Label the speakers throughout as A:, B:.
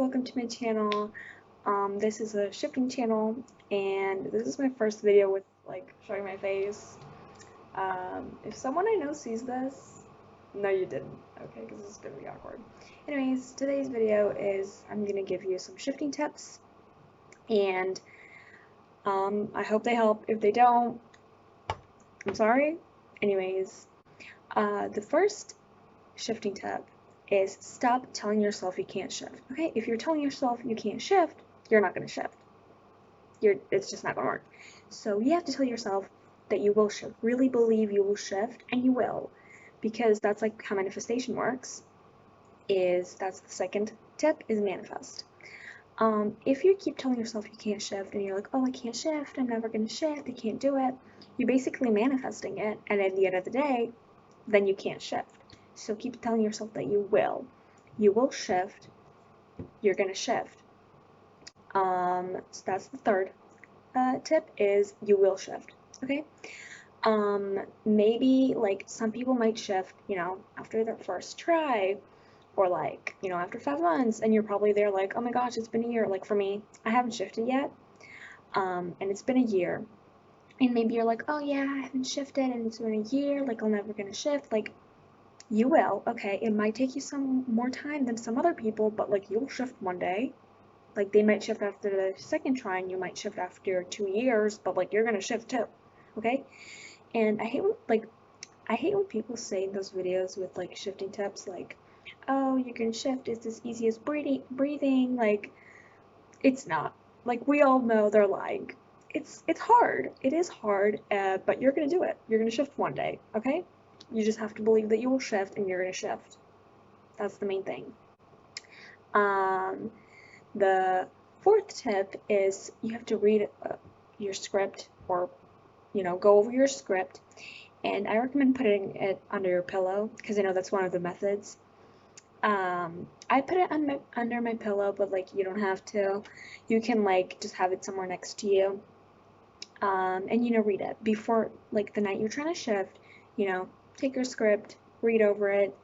A: welcome to my channel. This is a shifting channel, and this is my first video with showing my face. If someone I know sees this, no you didn't, okay, because this is gonna be awkward. Anyways, today's video is I'm gonna give you some shifting tips, and I hope they help. If they don't, I'm sorry. Anyways, the first shifting tip is stop telling yourself you can't shift. Okay, if you're telling yourself you can't shift, you're not going to shift. It's just not going to work. So you have to tell yourself that you will shift. Really believe you will shift, and you will, because that's like how manifestation works. That's the second tip, is manifest. If you keep telling yourself you can't shift, and you're like, oh, I can't shift, I'm never going to shift, I can't do it, you're basically manifesting it, and at the end of the day, then you can't shift. So keep telling yourself that you will. You will shift. You're going to shift. So that's the third tip, is you will shift. Okay? Maybe like some people might shift, after their first try, or after 5 months, and you're probably there like, oh my gosh, it's been a year. Like for me, I haven't shifted yet, and it's been a year. And maybe you're like, oh yeah, I haven't shifted, and it's been a year, like I'm never going to shift. Like, you will, okay, it might take you some more time than some other people, but like you'll shift one day. Like they might shift after the second try, and you might shift after 2 years, but like you're gonna shift too, okay? And I hate when people say in those videos with like shifting tips, like, oh, you can shift, it's as easy as breathing. Like, it's not. Like, we all know they're lying. It's hard. It is hard, but you're gonna do it. You're gonna shift one day, okay? You just have to believe that you will shift, and you're going to shift. That's the main thing. The fourth tip is you have to read your script, or, go over your script. And I recommend putting it under your pillow, because I know that's one of the methods. I put it under my pillow, but like you don't have to. You can just have it somewhere next to you. And read it before the night you're trying to shift. Take your script, read over it,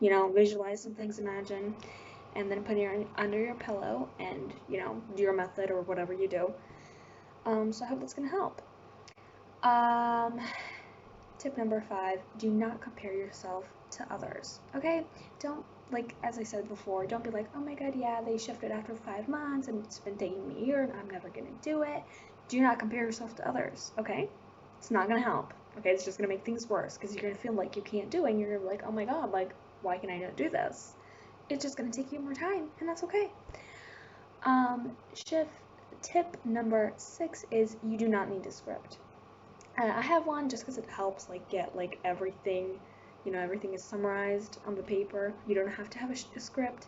A: visualize some things, imagine, and then put it under your pillow and, do your method or whatever you do. So I hope that's going to help. Tip number 5, do not compare yourself to others, okay? Don't, as I said before, don't be like, oh my god, yeah, they shifted after 5 months and it's been taking me a year and I'm never going to do it. Do not compare yourself to others, okay? It's not going to help. Okay, it's just going to make things worse, because you're going to feel like you can't do it, and you're going to be like, oh my god, why can I not do this? It's just going to take you more time, and that's okay. Tip number 6 is you do not need a script. I have one just because it helps, get, everything, everything is summarized on the paper. You don't have to have a script.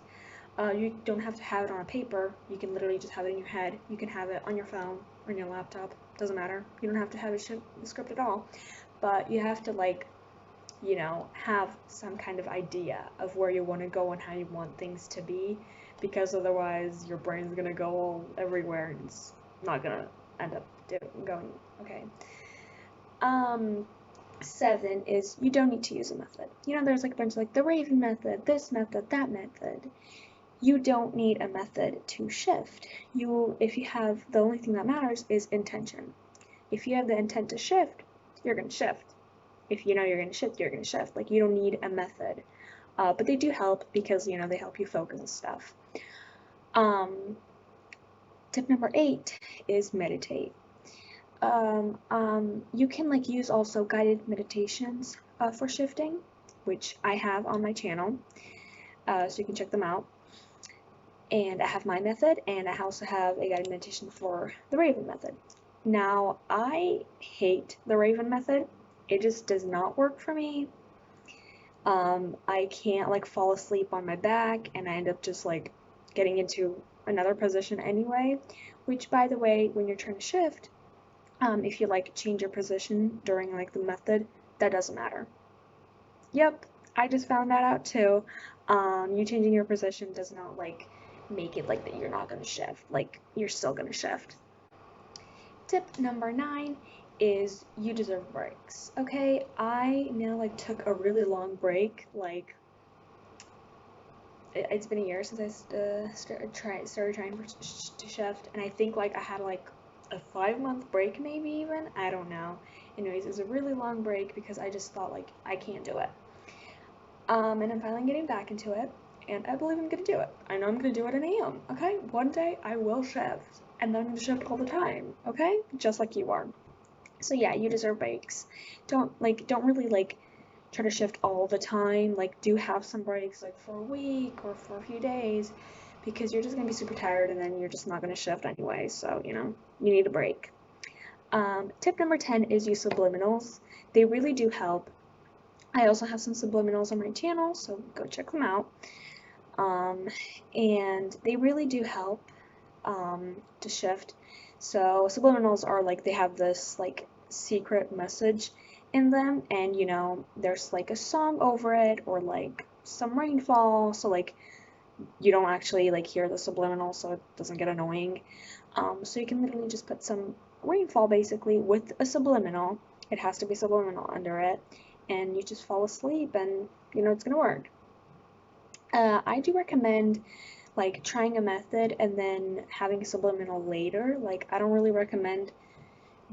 A: You don't have to have it on a paper. You can literally just have it in your head. You can have it on your phone, on your laptop. Doesn't matter. You don't have to have a script at all. But you have to, have some kind of idea of where you want to go and how you want things to be, because otherwise your brain's going to go all everywhere and it's not going to end up going, okay. 7 is you don't need to use a method. There's a bunch of the Raven method, this method, that method. You don't need a method to shift. If you have, the only thing that matters is intention. If you have the intent to shift, you're going to shift. If you know you're going to shift, you're going to shift. You don't need a method. But they do help, because, they help you focus and stuff. Tip number 8 is meditate. You can use also guided meditations for shifting, which I have on my channel, so you can check them out. And I have my method, and I also have a guided meditation for the Raven method. Now, I hate the Raven method. It just does not work for me. I can't fall asleep on my back, and I end up just getting into another position anyway, which, by the way, when you're trying to shift, if you change your position during the method, that doesn't matter. Yep, I just found that out too. You changing your position does not make it that you're not going to shift. You're still going to shift. Tip number 9 is you deserve breaks. Okay, I now took a really long break, it's been a year since I started trying to shift, and I think like I had like a 5 month break, maybe even. I don't know. Anyways, it was a really long break because I just thought like I can't do it. And I'm finally getting back into it, and I believe I'm gonna do it. I know I'm gonna do it, and I am. Okay, one day I will shift, and then I'm gonna shift all the time. Okay, just like you are. So yeah, you deserve breaks. Don't really like try to shift all the time. Like, do have some breaks, like for a week or for a few days, because you're just gonna be super tired, and then you're just not gonna shift anyway. So you need a break. Tip number 10 is use subliminals. They really do help. I also have some subliminals on my channel, so go check them out. And they really do help to shift. So subliminals are like, they have this like secret message in them, and there's like a song over it, or like some rainfall, so like you don't actually like hear the subliminal, so it doesn't get annoying. So you can literally just put some rainfall basically with a subliminal. It has to be subliminal under it, and you just fall asleep, and it's gonna work. I do recommend like trying a method and then having a subliminal later. Like, I don't really recommend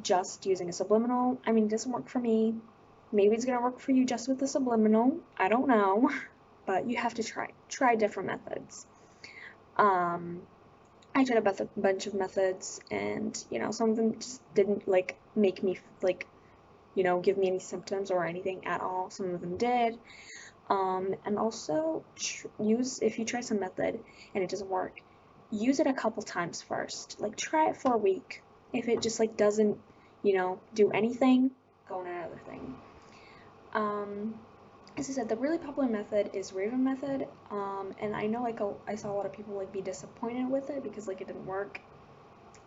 A: just using a subliminal. I mean, it doesn't work for me. Maybe it's gonna work for you just with the subliminal. I don't know, but you have to try different methods. I tried a bunch of methods, and some of them just didn't like make me like give me any symptoms or anything at all. Some of them did. And also if you try some method and it doesn't work, use it a couple times first. Like, try it for a week. If it just like doesn't, do anything, go on another thing. As I said, the really popular method is Raven method. And I know like I saw a lot of people like be disappointed with it because like it didn't work.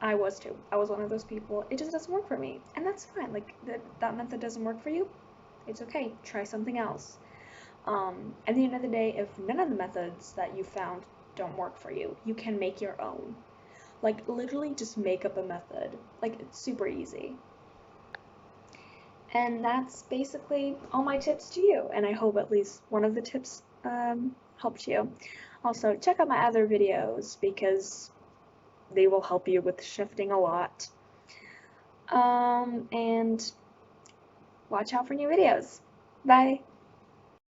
A: I was too. I was one of those people. It just doesn't work for me, and that's fine. Like that method doesn't work for you. It's okay. Try something else. At the end of the day, if none of the methods that you found don't work for you, you can make your own. Like, literally just make up a method. Like, it's super easy. And that's basically all my tips to you, and I hope at least one of the tips helped you. Also, check out my other videos because they will help you with shifting a lot. And watch out for new videos. Bye!